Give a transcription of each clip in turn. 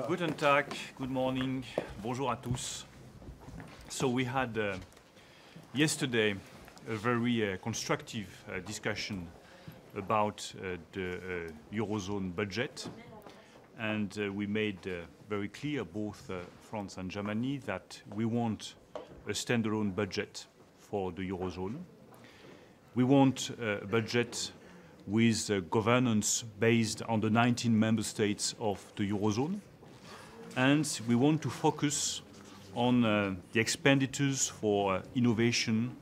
Guten Tag, good morning, bonjour à tous. So we had yesterday a very constructive discussion about the Eurozone budget, and we made very clear, both France and Germany, that we want a standalone budget for the Eurozone. We want a budget with governance based on the 19 member states of the Eurozone. And we want to focus on the expenditures for innovation,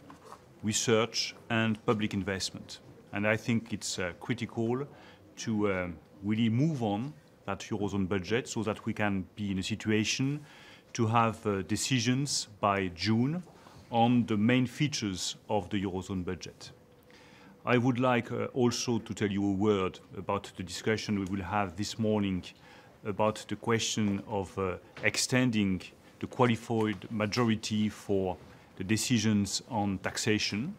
research and public investment. And I think it's critical to really move on that Eurozone budget so that we can be in a situation to have decisions by June on the main features of the Eurozone budget. I would like also to tell you a word about the discussion we will have this morning about the question of extending the qualified majority for the decisions on taxation.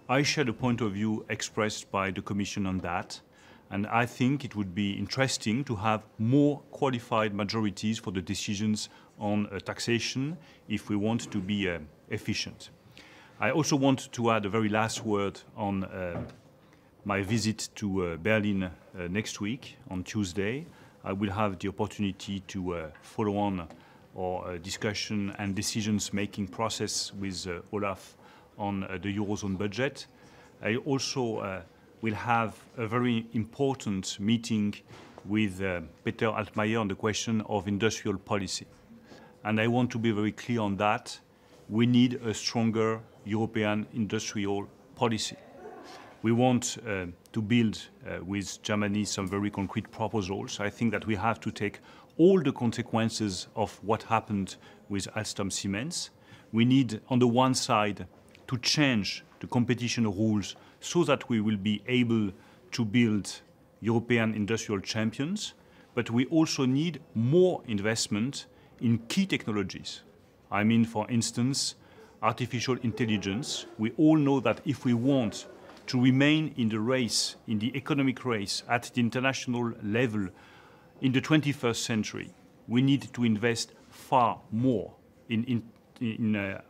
I share the point of view expressed by the Commission on that, and I think it would be interesting to have more qualified majorities for the decisions on taxation if we want to be efficient. I also want to add a very last word on my visit to Berlin next week on Tuesday. I will have the opportunity to follow on our discussion and decisions-making process with Olaf on the Eurozone budget. I also will have a very important meeting with Peter Altmaier on the question of industrial policy. And I want to be very clear on that. We need a stronger European industrial policy. We want to build with Germany some very concrete proposals. I think that we have to take all the consequences of what happened with Alstom Siemens. We need, on the one side, to change the competition rules so that we will be able to build European industrial champions, but we also need more investment in key technologies. I mean, for instance, artificial intelligence. We all know that if we want to remain in the race, in the economic race at the international level in the 21st century, we need to invest far more in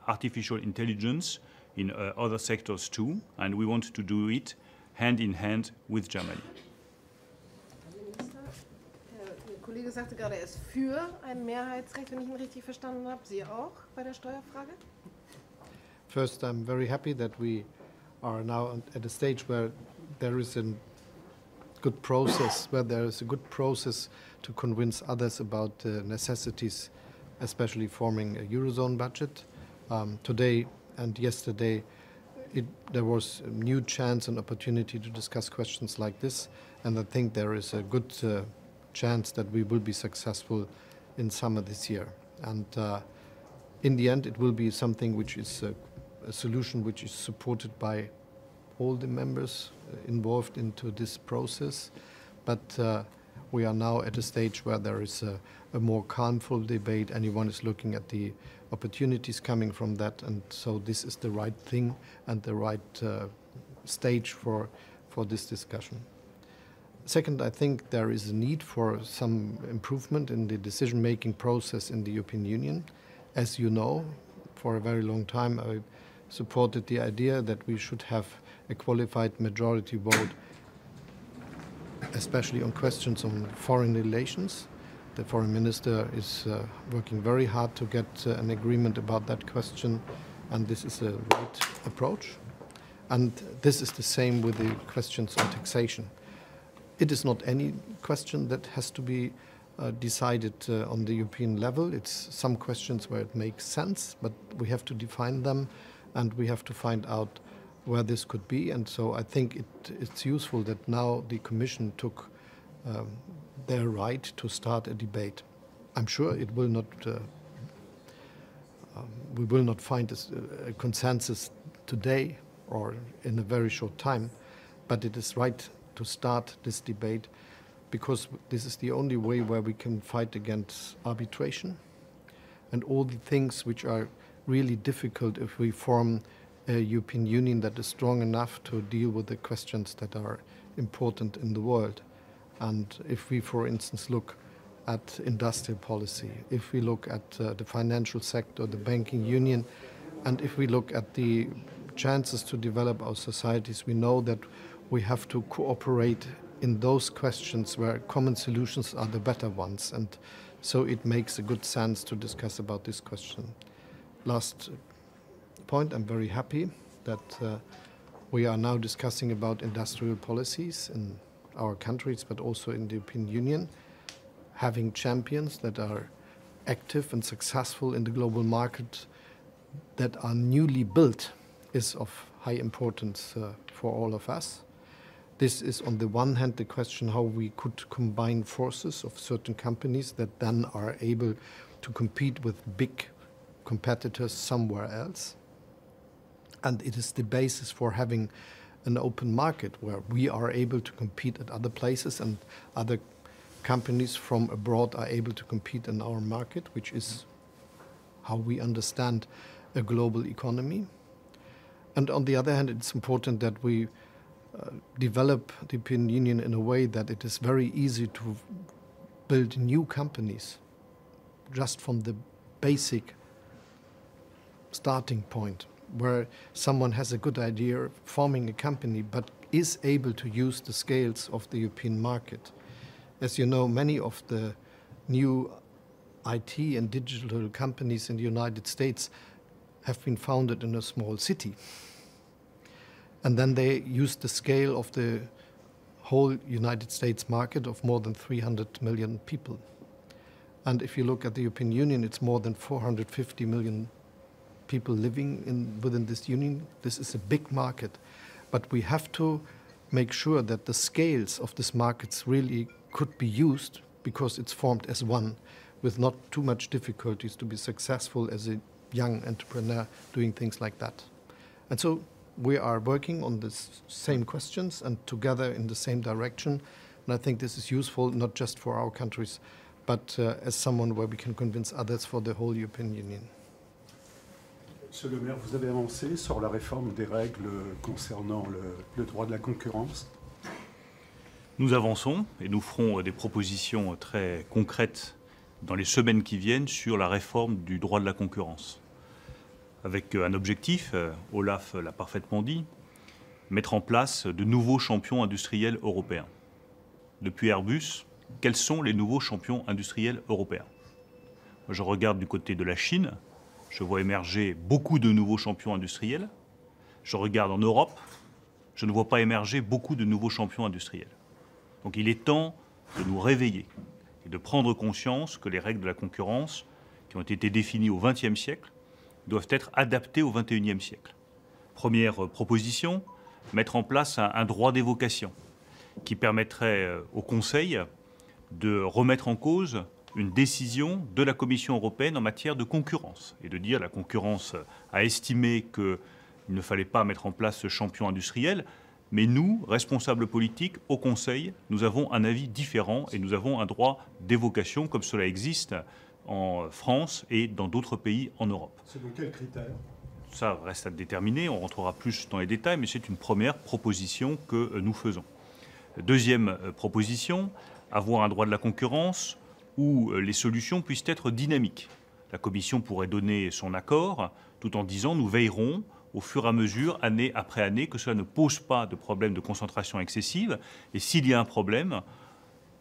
artificial intelligence, in other sectors too, and we want to do it hand in hand with Germany. Der Kollege sagte gerade, er ist für ein Mehrheitsrecht, wenn ich ihn richtig verstanden habe. Sie auch bei der Steuerfrage? First, I'm very happy that we are now at a stage where there is a good process, to convince others about the necessities, especially forming a Eurozone budget. Today and yesterday, there was a new chance and opportunity to discuss questions like this, and I think there is a good chance that we will be successful in summer this year. And in the end, it will be something which is a solution which is supported by all the members involved into this process. But we are now at a stage where there is a more calmful debate. Anyone is looking at the opportunities coming from that, and so this is the right thing and the right stage for this discussion. Second, I think there is a need for some improvement in the decision-making process in the European Union. As you know, for a very long time I supported the idea that we should have a qualified majority vote, especially on questions on foreign relations. The foreign minister is working very hard to get an agreement about that question, and this is a right approach. And this is the same with the questions on taxation. It is not any question that has to be decided on the European level. It's some questions where it makes sense, but we have to define them and we have to find out where this could be. And so I think it's useful that now the Commission took their right to start a debate. I'm sure it will not. We will not find a consensus today or in a very short time, but it is right to start this debate because this is the only way where we can fight against arbitration and all the things which are really difficult if we form a European Union that is strong enough to deal with the questions that are important in the world. And if we, for instance, look at industrial policy, if we look at the financial sector, the banking union, and if we look at the chances to develop our societies, we know that we have to cooperate in those questions where common solutions are the better ones. And so it makes a good sense to discuss about this question. Last point, I'm very happy that we are now discussing about industrial policies in our countries, but also in the European Union, having champions that are active and successful in the global market that are newly built is of high importance for all of us. This is on the one hand the question how we could combine forces of certain companies that then are able to compete with big competitors somewhere else. And it is the basis for having an open market where we are able to compete at other places and other companies from abroad are able to compete in our market, which is how we understand a global economy. And on the other hand, it's important that we develop the European Union in a way that it is very easy to build new companies just from the basic starting point, where someone has a good idea of forming a company but is able to use the scales of the European market. As you know, many of the new IT and digital companies in the United States have been founded in a small city. And then they use the scale of the whole United States market of more than 300 million people. And if you look at the European Union, it's more than 450 million people living within this union. This is a big market. But we have to make sure that the scales of these markets really could be used because it's formed as one, with not too much difficulties to be successful as a young entrepreneur doing things like that. And so we are working on the same questions and together in the same direction. And I think this is useful not just for our countries, but as someone where we can convince others for the whole European Union. Monsieur le maire, vous avez avancé sur la réforme des règles concernant le droit de la concurrence. Nous avançons et nous ferons des propositions très concrètes dans les semaines qui viennent sur la réforme du droit de la concurrence. Avec un objectif, Olaf l'a parfaitement dit, mettre en place de nouveaux champions industriels européens. Depuis Airbus, quels sont les nouveaux champions industriels européens? Je regarde du côté de la Chine, je vois émerger beaucoup de nouveaux champions industriels. Je regarde en Europe, je ne vois pas émerger beaucoup de nouveaux champions industriels. Donc il est temps de nous réveiller et de prendre conscience que les règles de la concurrence qui ont été définies au XXe siècle doivent être adaptées au XXIe siècle. Première proposition, mettre en place un droit d'évocation qui permettrait au Conseil de remettre en cause une décision de la Commission européenne en matière de concurrence et de dire la concurrence a estimé qu'il ne fallait pas mettre en place ce champion industriel, mais nous, responsables politiques, au Conseil, nous avons un avis différent et nous avons un droit d'évocation comme cela existe en France et dans d'autres pays en Europe. Selon quels critères? Ça reste à déterminer, on rentrera plus dans les détails, mais c'est une première proposition que nous faisons. Deuxième proposition, avoir un droit de la concurrence où les solutions puissent être dynamiques. La Commission pourrait donner son accord tout en disant nous veillerons au fur et à mesure, année après année, que cela ne pose pas de problème de concentration excessive. Et s'il y a un problème,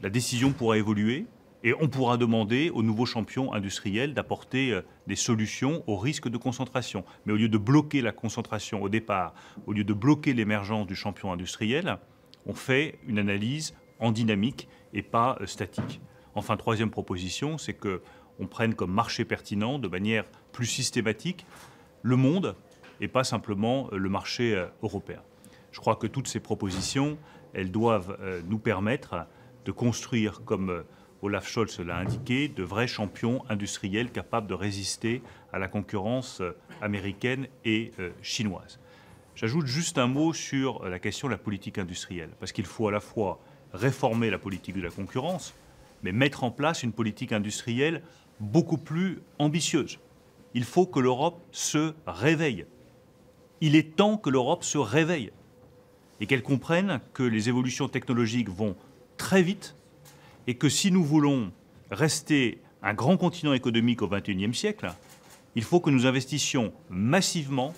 la décision pourra évoluer et on pourra demander aux nouveaux champions industriels d'apporter des solutions au risque de concentration. Mais au lieu de bloquer la concentration au départ, au lieu de bloquer l'émergence du champion industriel, on fait une analyse en dynamique et pas statique. Enfin, troisième proposition, c'est qu'on prenne comme marché pertinent, de manière plus systématique, le monde et pas simplement le marché européen. Je crois que toutes ces propositions, elles doivent nous permettre de construire, comme Olaf Scholz l'a indiqué, de vrais champions industriels capables de résister à la concurrence américaine et chinoise. J'ajoute juste un mot sur la question de la politique industrielle, parce qu'il faut à la fois réformer la politique de la concurrence, mais mettre en place une politique industrielle beaucoup plus ambitieuse. Il faut que l'Europe se réveille. Il est temps que l'Europe se réveille et qu'elle comprenne que les évolutions technologiques vont très vite et que si nous voulons rester un grand continent économique au XXIe siècle, il faut que nous investissions massivement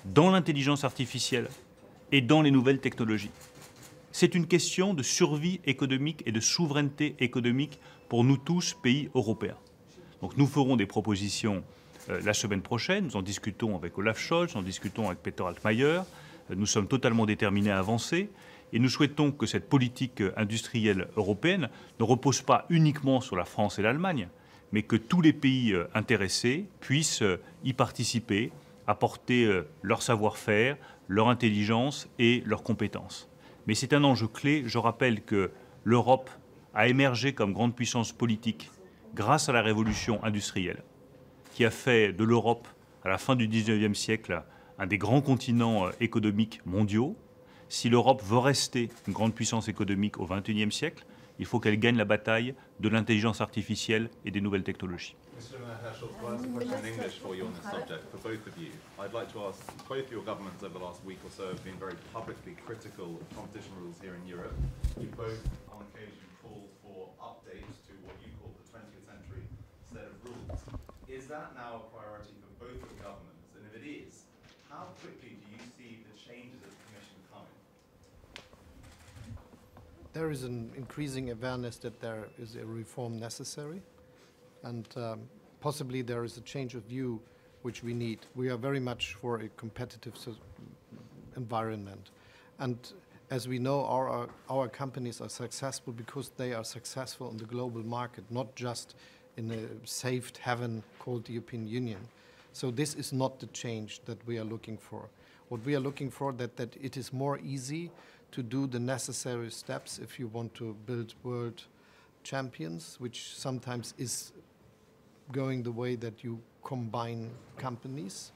dans l'intelligence artificielle et dans les nouvelles technologies. C'est une question de survie économique et de souveraineté économique pour nous tous, pays européens. Donc nous ferons des propositions la semaine prochaine. Nous en discutons avec Olaf Scholz, nous en discutons avec Peter Altmaier. Nous sommes totalement déterminés à avancer et nous souhaitons que cette politique industrielle européenne ne repose pas uniquement sur la France et l'Allemagne, mais que tous les pays intéressés puissent y participer, apporter leur savoir-faire, leur intelligence et leurs compétences. Mais c'est un enjeu clé. Je rappelle que l'Europe a émergé comme grande puissance politique grâce à la révolution industrielle, qui a fait de l'Europe, à la fin du XIXe siècle, un des grands continents économiques mondiaux. Si l'Europe veut rester une grande puissance économique au XXIe siècle, il faut qu'elle gagne la bataille de l'intelligence artificielle et des nouvelles technologies. Mr. Scholz, I have a question in English for you on this subject, for both of you. I'd like to ask, both your governments over the last week or so have been very publicly critical of competition rules here in Europe. You both, on occasion, call for updates to what you call the 20th century set of rules. Is that now a priority for both your governments? And if it is, how quickly do you see the changes of the Commission coming? There is an increasing awareness that there is a reform necessary, and possibly there is a change of view which we need. We are very much for a competitive environment, and as we know, our companies are successful because they are successful on the global market, not just in a safe haven called the European Union. So this is not the change that we are looking for. What we are looking for that it is more easy to do the necessary steps if you want to build world champions, which sometimes is going the way that you combine companies.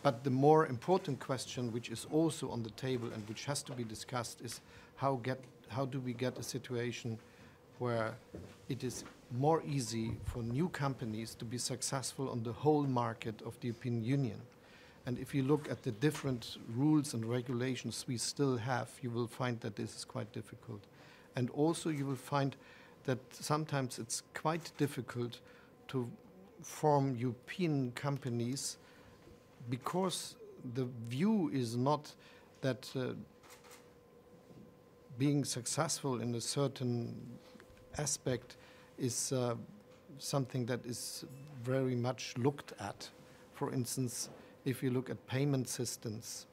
But the more important question, which is also on the table and which has to be discussed, is how do we get a situation where it is more easy for new companies to be successful on the whole market of the European Union. And if you look at the different rules and regulations we still have, you will find that this is quite difficult. And also you will find that sometimes it's quite difficult to form European companies because the view is not that being successful in a certain aspect is something that is very much looked at. For instance, if you look at payment systems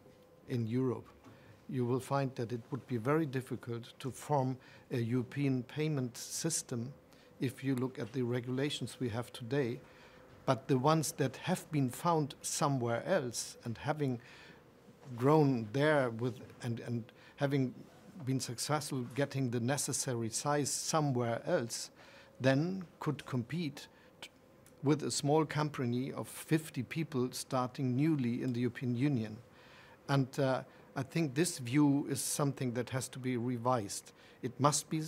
in Europe, you will find that it would be very difficult to form a European payment system if you look at the regulations we have today. But the ones that have been found somewhere else and having grown there and having been successful getting the necessary size somewhere else, then could compete with a small company of 50 people starting newly in the European Union. And I think this view is something that has to be revised. It must be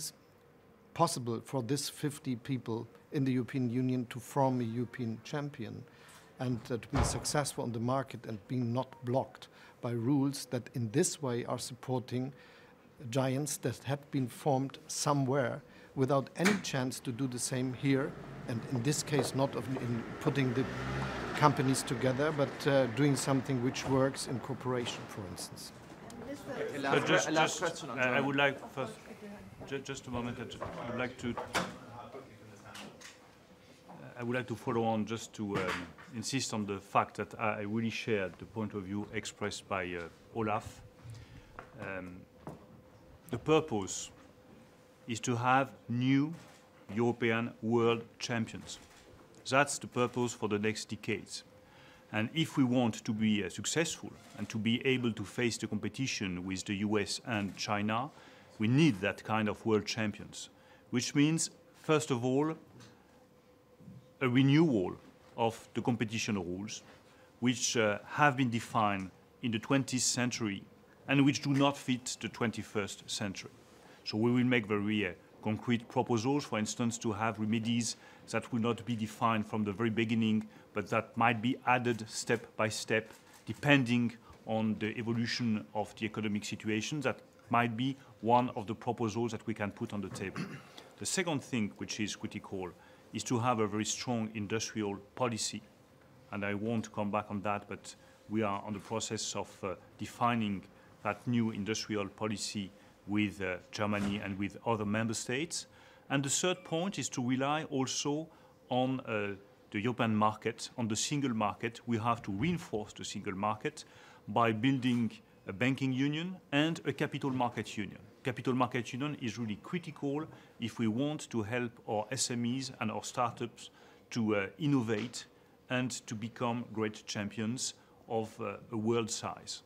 possible for this 50 people in the European Union to form a European champion and to be successful on the market and be not blocked by rules that in this way are supporting giants that had been formed somewhere without any chance to do the same here, and in this case not in putting the companies together, but doing something which works in cooperation, for instance. I would like first, just a moment. I would like to follow on just to insist on the fact that I really shared the point of view expressed by Olaf. The purpose is to have new European world champions. That's the purpose for the next decades. And if we want to be successful and to be able to face the competition with the US and China, we need that kind of world champions, which means, first of all, a renewal of the competition rules, which have been defined in the 20th century and which do not fit the 21st century. So we will make very concrete proposals, for instance, to have remedies that will not be defined from the very beginning, but that might be added step by step, depending on the evolution of the economic situation. That might be one of the proposals that we can put on the table. The second thing which is critical is to have a very strong industrial policy. And I won't come back on that, but we are on the process of defining that new industrial policy with Germany and with other member states. And the third point is to rely also on the European market, on the single market. We have to reinforce the single market by building a banking union and a capital market union. Capital market union is really critical if we want to help our SMEs and our startups to innovate and to become great champions of a world size.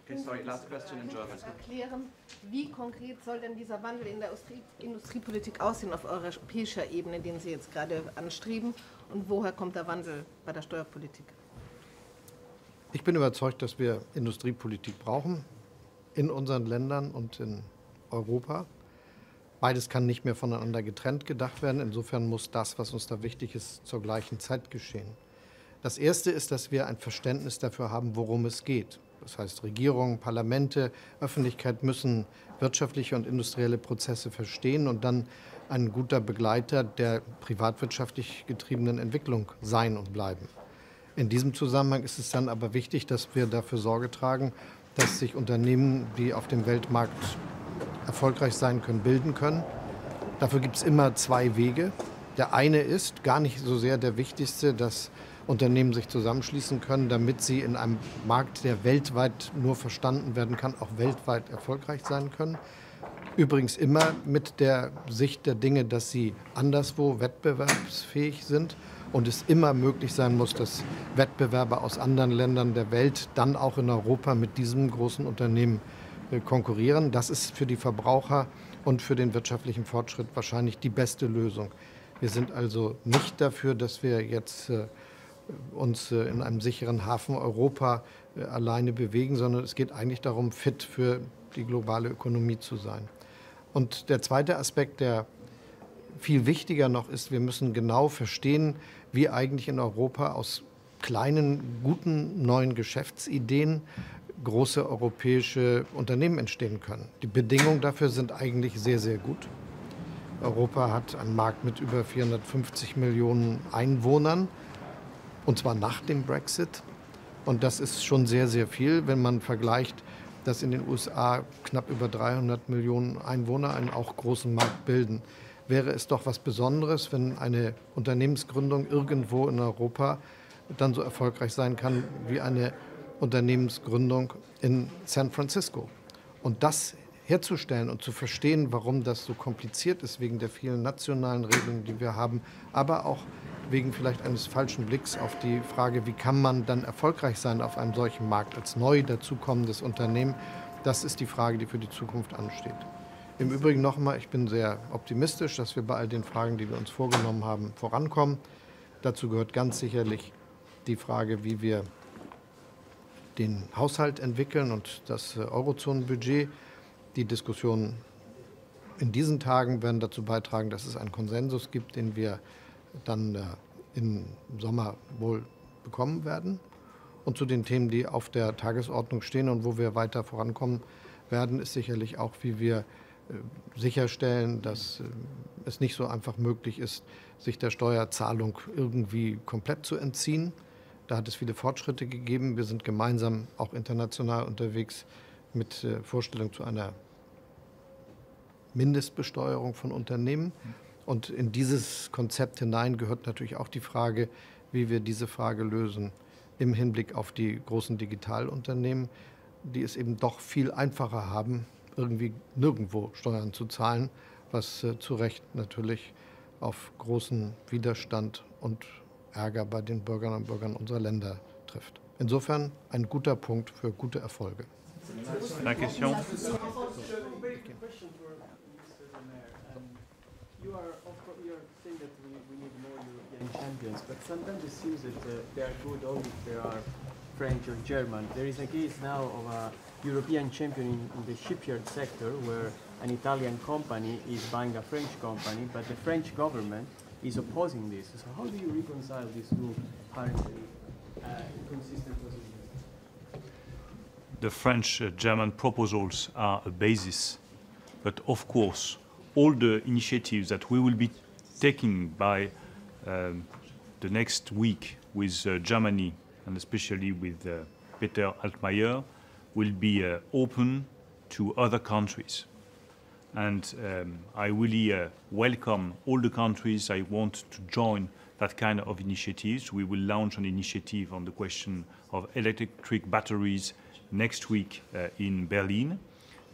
Okay, sorry, last question in German. Erklären, wie konkret soll denn dieser Wandel in der Industriepolitik aussehen auf europäischer Ebene, den Sie jetzt gerade anstreben, und woher kommt der Wandel bei der Steuerpolitik? Ich bin überzeugt, dass wir Industriepolitik brauchen in unseren Ländern und in Europa. Beides kann nicht mehr voneinander getrennt gedacht werden. Insofern muss das, was uns da wichtig ist, zur gleichen Zeit geschehen. Das Erste ist, dass wir ein Verständnis dafür haben, worum es geht. Das heißt, Regierungen, Parlamente, Öffentlichkeit müssen wirtschaftliche und industrielle Prozesse verstehen und dann ein guter Begleiter der privatwirtschaftlich getriebenen Entwicklung sein und bleiben. In diesem Zusammenhang ist es dann aber wichtig, dass wir dafür Sorge tragen, dass sich Unternehmen, die auf dem Weltmarkt erfolgreich sein können, bilden können. Dafür gibt es immer zwei Wege. Der eine ist gar nicht so sehr der wichtigste, dass Unternehmen sich zusammenschließen können, damit sie in einem Markt, der weltweit nur verstanden werden kann, auch weltweit erfolgreich sein können. Übrigens immer mit der Sicht der Dinge, dass sie anderswo wettbewerbsfähig sind und es immer möglich sein muss, dass Wettbewerber aus anderen Ländern der Welt dann auch in Europa mit diesem großen Unternehmen konkurrieren. Das ist für die Verbraucher und für den wirtschaftlichen Fortschritt wahrscheinlich die beste Lösung. Wir sind also nicht dafür, dass wir jetzt uns in einem sicheren Hafen Europa alleine bewegen, sondern es geht eigentlich darum, fit für die globale Ökonomie zu sein. Und der zweite Aspekt, der viel wichtiger noch ist, wir müssen genau verstehen, wie eigentlich in Europa aus kleinen, guten, neuen Geschäftsideen große europäische Unternehmen entstehen können. Die Bedingungen dafür sind eigentlich sehr, sehr gut. Europa hat einen Markt mit über 450 Millionen Einwohnern, und zwar nach dem Brexit. Und das ist schon sehr, sehr viel, wenn man vergleicht, dass in den USA knapp über 300 Millionen Einwohner einen auch großen Markt bilden. Wäre es doch was Besonderes, wenn eine Unternehmensgründung irgendwo in Europa dann so erfolgreich sein kann wie eine Unternehmensgründung in San Francisco. Und das herzustellen und zu verstehen, warum das so kompliziert ist, wegen der vielen nationalen Regeln, die wir haben, aber auch wegen vielleicht eines falschen Blicks auf die Frage, wie kann man dann erfolgreich sein auf einem solchen Markt als neu dazukommendes Unternehmen, das ist die Frage, die für die Zukunft ansteht. Im Übrigen nochmal, ich bin sehr optimistisch, dass wir bei all den Fragen, die wir uns vorgenommen haben, vorankommen. Dazu gehört ganz sicherlich die Frage, wie wir den Haushalt entwickeln und das Eurozonen-Budget. Die Diskussionen in diesen Tagen werden dazu beitragen, dass es einen Konsensus gibt, den wir dann im Sommer wohl bekommen werden. Und zu den Themen, die auf der Tagesordnung stehen und wo wir weiter vorankommen werden, ist sicherlich auch, wie wir sicherstellen, dass es nicht so einfach möglich ist, sich der Steuerzahlung irgendwie komplett zu entziehen. Da hat es viele Fortschritte gegeben. Wir sind gemeinsam auch international unterwegs mit Vorstellung zu einer Mindestbesteuerung von Unternehmen. Und in dieses Konzept hinein gehört natürlich auch die Frage, wie wir diese Frage lösen im Hinblick auf die großen Digitalunternehmen, die es eben doch viel einfacher haben, irgendwie nirgendwo Steuern zu zahlen, was zu Recht natürlich auf großen Widerstand und Ärger bei den Bürgerinnen und Bürgern unserer Länder trifft. Insofern ein guter Punkt für gute Erfolge. Danke schön. You are saying that we need more European champions, but sometimes it seems that they are good only if they are French or German. There is a case now of a European champion in the shipyard sector where an Italian company is buying a French company, but the French government is opposing this. So how do you reconcile these two apparently inconsistent positions? The French-German proposals are a basis, but of course all the initiatives that we will be taking by the next week with Germany, and especially with Peter Altmaier, will be open to other countries. And I really welcome all the countries I want to join that kind of initiatives. We will launch an initiative on the question of electric batteries next week in Berlin.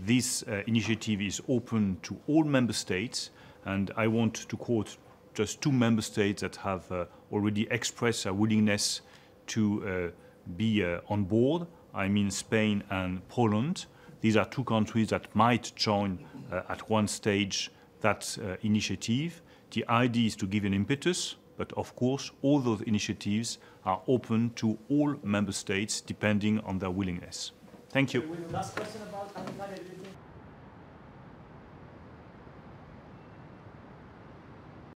This initiative is open to all member states, and I want to quote just 2 member states that have already expressed a willingness to be on board. I mean Spain and Poland. These are 2 countries that might join at one stage that initiative. The idea is to give an impetus, but of course all those initiatives are open to all member states depending on their willingness. Thank you. Last question about